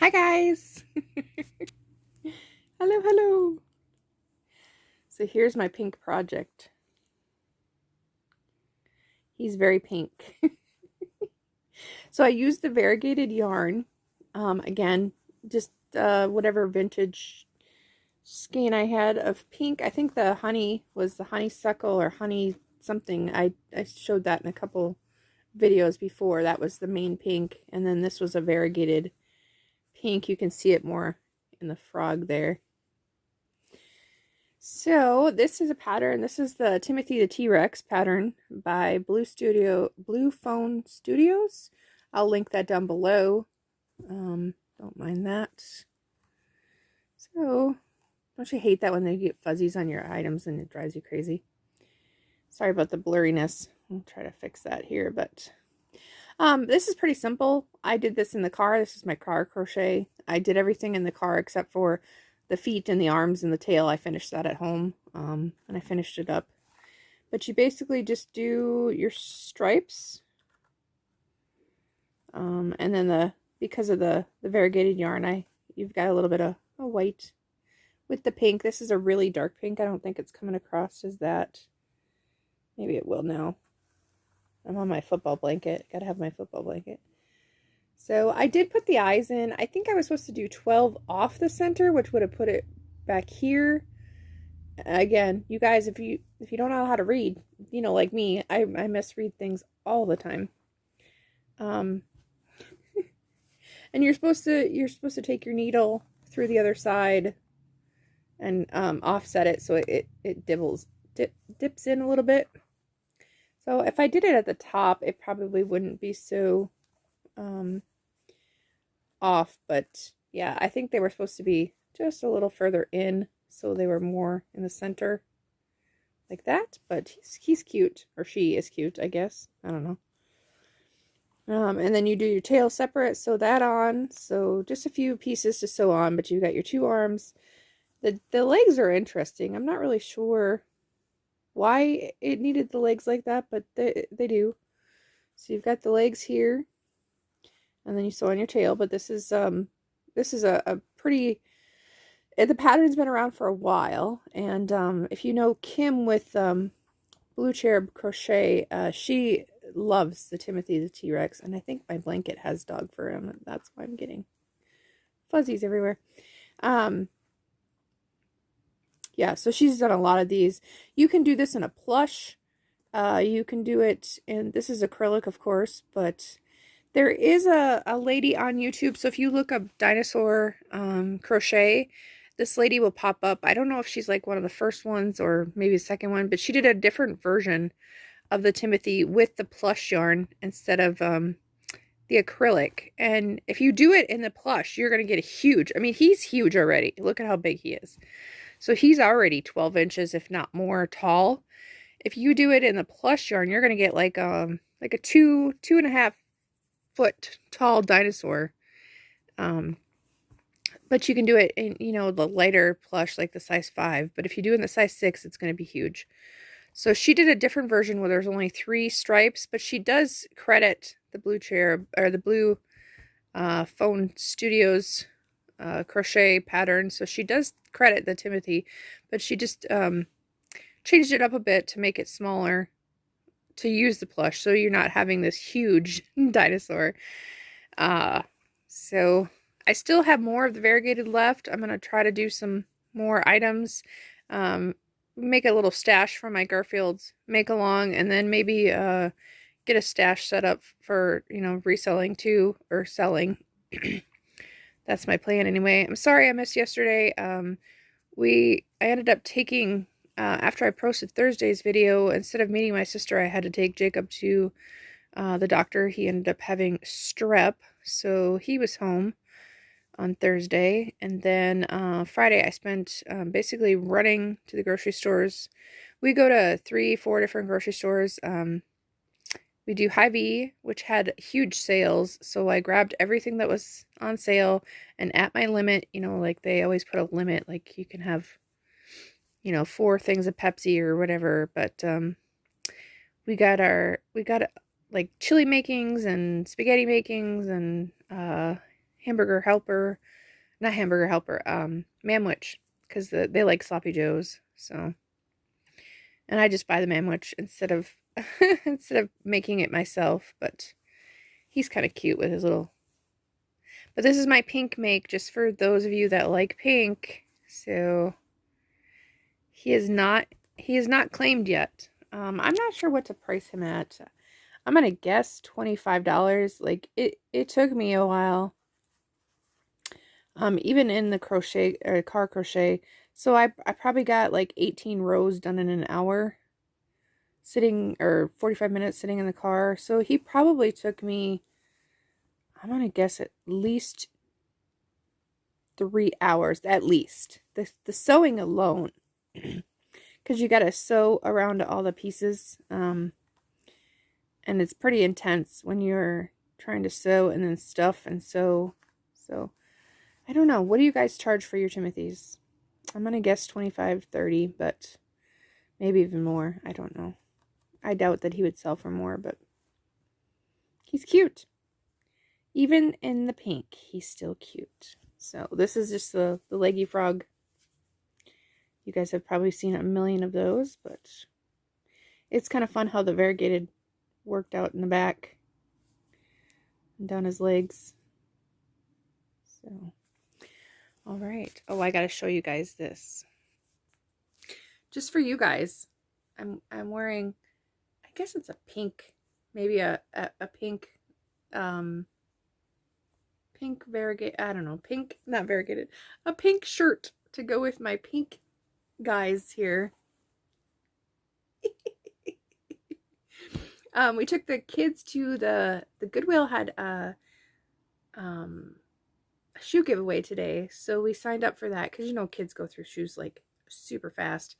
Hi guys! Hello, hello! So here's my pink project. He's very pink. So I used the variegated yarn. Again, just whatever vintage skein I had of pink. I think the honey was the honeysuckle or honey something. I showed that in a couple videos before. That was the main pink. And then this was a variegated pink. You can see it more in the frog there. So this is a pattern. This is the Timothy the TRex pattern by Bluephone Studios. I'll link that down below. Don't mind that. So, don't you hate that when they get fuzzies on your items and it drives you crazy? Sorry about the blurriness. I'll try to fix that here, but this is pretty simple. I did this in the car. This is my car crochet. I did everything in the car except for the feet and the arms and the tail. I finished that at home, and I finished it up. But you basically just do your stripes, and then because of the variegated yarn, you've got a little bit of a white with the pink. This is a really dark pink. I don't think it's coming across as that. Maybe it will now. I'm on my football blanket. Gotta have my football blanket. So I did put the eyes in. I think I was supposed to do 12 off the center, which would have put it back here. Again, you guys, if you don't know how to read, you know, like me, I misread things all the time. And you're supposed to take your needle through the other side and offset it so it dips in a little bit. So if I did it at the top, it probably wouldn't be so off, but yeah, I think they were supposed to be just a little further in, so they were more in the center like that. But he's cute, or she is cute, I guess. I don't know. And then you do your tail separate, sew that on. So just a few pieces to sew on, but you've got your two arms. The legs are interesting. I'm not really sure why it needed the legs like that, but they do. So you've got the legs here, and then you sew on your tail. But this is a pretty, the pattern's been around for a while, and if you know Kim with Blue Cherub Crochet, she loves the Timothy the TRex, and I think my blanket has dog fur in it. That's why I'm getting fuzzies everywhere. Yeah, so she's done a lot of these. You can do this in a plush. You can do it in, this is acrylic, of course, but there is a lady on YouTube. So if you look up dinosaur crochet, this lady will pop up. I don't know if she's like one of the first ones or maybe the second one, but she did a different version of the Timothy with the plush yarn instead of the acrylic. And if you do it in the plush, you're going to get a huge, I mean, he's huge already. Look at how big he is. So he's already 12 inches, if not more, tall. If you do it in the plush yarn, you're going to get like a 2.5 foot tall dinosaur. But you can do it in, you know, the lighter plush, like the size 5. But if you do it in the size 6, it's going to be huge. So she did a different version where there's only 3 stripes, but she does credit the Blue Cherub, or the Bluephone Studios crochet pattern. So she does credit the Timothy, but she just changed it up a bit to make it smaller to use the plush, so you're not having this huge dinosaur. So I still have more of the variegated left. I'm going to try to do some more items, make a little stash for my Garfield's make along, and then maybe get a stash set up for, you know, reselling too, or selling. That's my plan anyway. I'm sorry I missed yesterday. I ended up taking, after I posted Thursday's video, instead of meeting my sister, I had to take Jacob to the doctor. He ended up having strep, so he was home on Thursday. And then Friday I spent basically running to the grocery stores. We go to 3-4 different grocery stores. We do Hy-Vee, which had huge sales, so I grabbed everything that was on sale, and at my limit, you know, like they always put a limit, like you can have, you know, 4 things of Pepsi or whatever, but we got like chili makings and spaghetti makings and Hamburger Helper, not Hamburger Helper, Manwich, because they like sloppy joes. So, and I just buy the Manwich instead of instead of making it myself. But he's kind of cute with his little. But this is my pink make, just for those of you that like pink. So he is not claimed yet. I'm not sure what to price him at. I'm gonna guess $25. Like it took me a while. Even in the crochet or car crochet. So I probably got like 18 rows done in an hour sitting, or 45 minutes sitting in the car. So he probably took me, I'm gonna guess, at least 3 hours, at least. The sewing alone. Because you gotta sew around all the pieces. And it's pretty intense when you're trying to sew and then stuff and sew. So I don't know. What do you guys charge for your Timothys? I'm going to guess 25, 30, but maybe even more. I don't know. I doubt that he would sell for more, but he's cute. Even in the pink, he's still cute. So this is just the leggy frog. You guys have probably seen a million of those, but it's kind of fun how the variegated worked out in the back and down his legs. So... all right. Oh, I gotta show you guys this. Just for you guys, I'm wearing, I guess it's a pink, maybe a pink, pink variegated, I don't know, pink, not variegated, a pink shirt to go with my pink guys here. We took the kids to the Goodwill had a shoe giveaway today, so we signed up for that because you know kids go through shoes like super fast,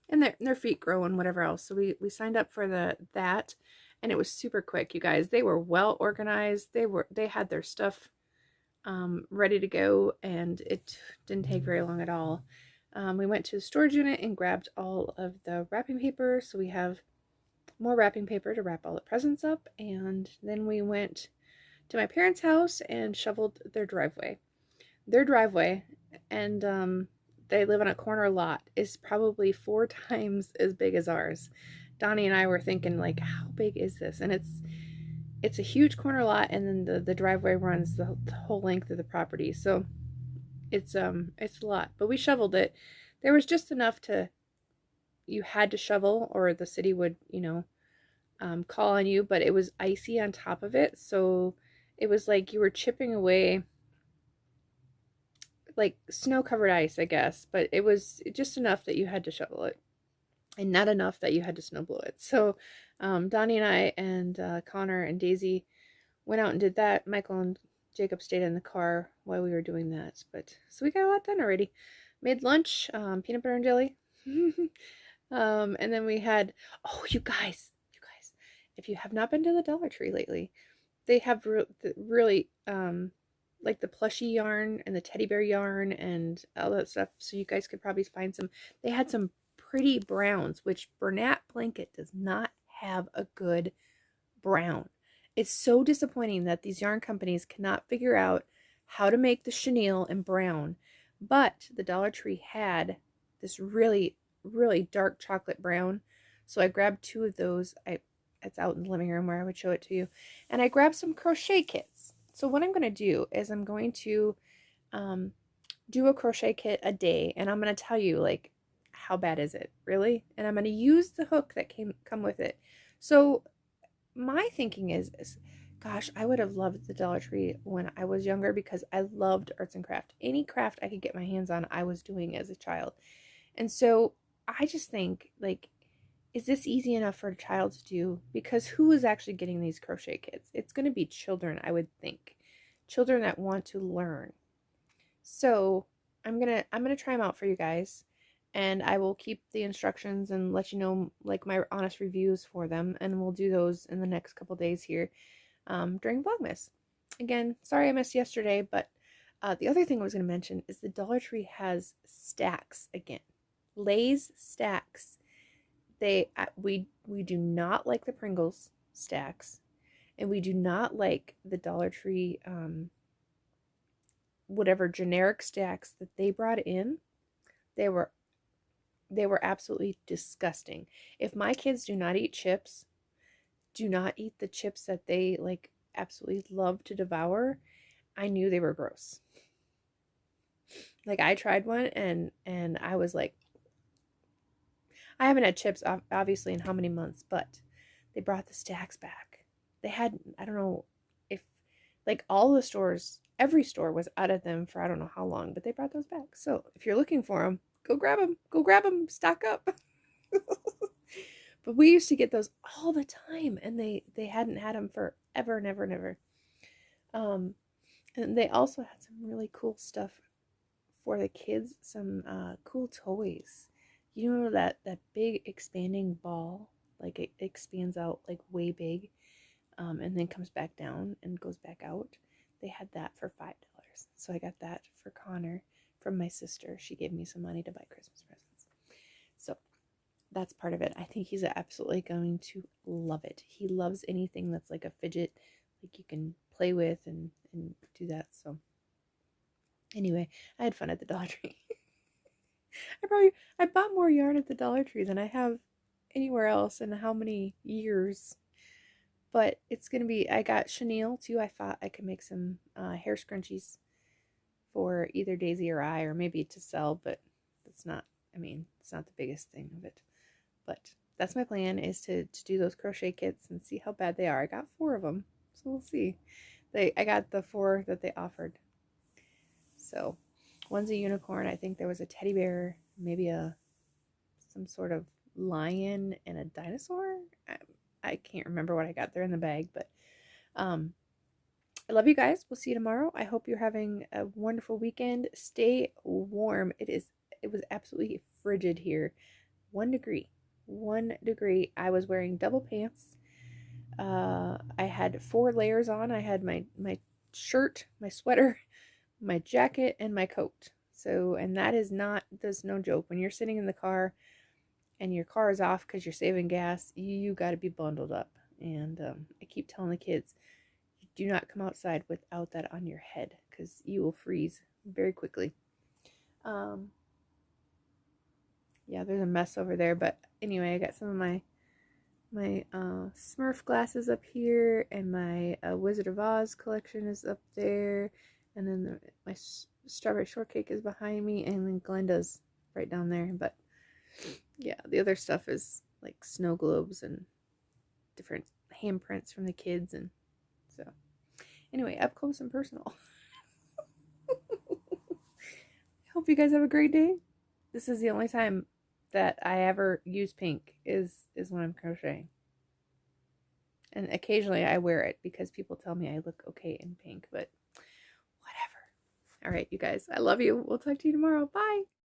and their feet grow and whatever else. So we signed up for that, and it was super quick, you guys. They were well organized. They had their stuff ready to go, and it didn't take very long at all. We went to the storage unit and grabbed all of the wrapping paper, so we have more wrapping paper to wrap all the presents up, and then we went to my parents' house and shoveled their driveway. Their driveway, and they live on a corner lot, is probably 4 times as big as ours. Donnie and I were thinking, like, how big is this? And it's a huge corner lot, and then the driveway runs the whole length of the property. So it's a lot. But we shoveled it. There was just enough you had to shovel or the city would, call on you, but it was icy on top of it. So it was like you were chipping away like snow-covered ice, I guess, but it was just enough that you had to shovel it and not enough that you had to snow blow it. So Donnie and I and Connor and Daisy went out and did that. Michael and Jacob stayed in the car while we were doing that. But so we got a lot done already. Made lunch, peanut butter and jelly. And then we had, oh, you guys, if you have not been to the Dollar Tree lately, they have really like the plushy yarn and the teddy bear yarn and all that stuff. So you guys could probably find some. They had some pretty browns, which Bernat Blanket does not have a good brown. It's so disappointing that these yarn companies cannot figure out how to make the chenille and brown. But the Dollar Tree had this really, really dark chocolate brown. So I grabbed 2 of those. It's out in the living room where I would show it to you. And I grabbed some crochet kits. So what I'm going to do is I'm going to do a crochet kit a day. And I'm going to tell you, like, how bad is it? Really? And I'm going to use the hook that come with it. So my thinking is, gosh, I would have loved the Dollar Tree when I was younger because I loved arts and craft. Any craft I could get my hands on, I was doing as a child. And so I just think, like, is this easy enough for a child to do? Because who is actually getting these crochet kits? It's going to be children, I would think. Children that want to learn. So I'm gonna try them out for you guys. And I will keep the instructions and let you know, like, my honest reviews for them. And we'll do those in the next couple days here during Vlogmas. Again, sorry I missed yesterday, but the other thing I was going to mention is the Dollar Tree has stacks again. Lay's stacks. We do not like the Pringles stacks, and we do not like the Dollar Tree whatever generic stacks that they brought in, they were absolutely disgusting. If my kids do not eat chips, do not eat the chips that they like absolutely love to devour, I knew they were gross. Like I tried one and I was like, I haven't had chips obviously in how many months, but they brought the stacks back. They had, I don't know if like all the stores, every store was out of them for I don't know how long, but they brought those back. So if you're looking for them, go grab them. Go grab them. Stock up. But we used to get those all the time, and they hadn't had them forever and ever and ever. And they also had some really cool stuff for the kids. Some cool toys. You know that big expanding ball, like it expands out like way big, and then comes back down and goes back out. They had that for $5, so I got that for Connor from my sister. She gave me some money to buy Christmas presents, so that's part of it. I think he's absolutely going to love it. He loves anything that's like a fidget, like you can play with and do that. So anyway, I had fun at the Dollar Tree. I bought more yarn at the Dollar Tree than I have anywhere else in how many years. But it's gonna be, I got chenille too. I thought I could make some hair scrunchies for either Daisy or I, or maybe to sell, but that's not, I mean, it's not the biggest thing of it. But that's my plan, is to do those crochet kits and see how bad they are. I got 4 of them, so we'll see. I got the 4 that they offered. So one's a unicorn. I think there was a teddy bear, maybe some sort of lion and a dinosaur. I can't remember what I got there in the bag, but I love you guys. We'll see you tomorrow. I hope you're having a wonderful weekend. Stay warm. It was absolutely frigid here. 1 degree. 1 degree. I was wearing double pants. I had 4 layers on. I had my shirt, my sweater, my jacket, and my coat. So, and that's no joke. When you're sitting in the car and your car is off because you're saving gas, you got to be bundled up. And I keep telling the kids, do not come outside without that on your head, because you will freeze very quickly. Yeah, there's a mess over there, but anyway, I got some of my Smurf glasses up here, and my Wizard of Oz collection is up there, and then my strawberry shortcake is behind me, and then Glenda's right down there. But yeah, the other stuff is like snow globes and different handprints from the kids, and so anyway, up close and personal. I hope you guys have a great day. This is the only time that I ever use pink is when I'm crocheting. And occasionally I wear it because people tell me I look okay in pink, but whatever. All right, you guys, I love you. We'll talk to you tomorrow. Bye.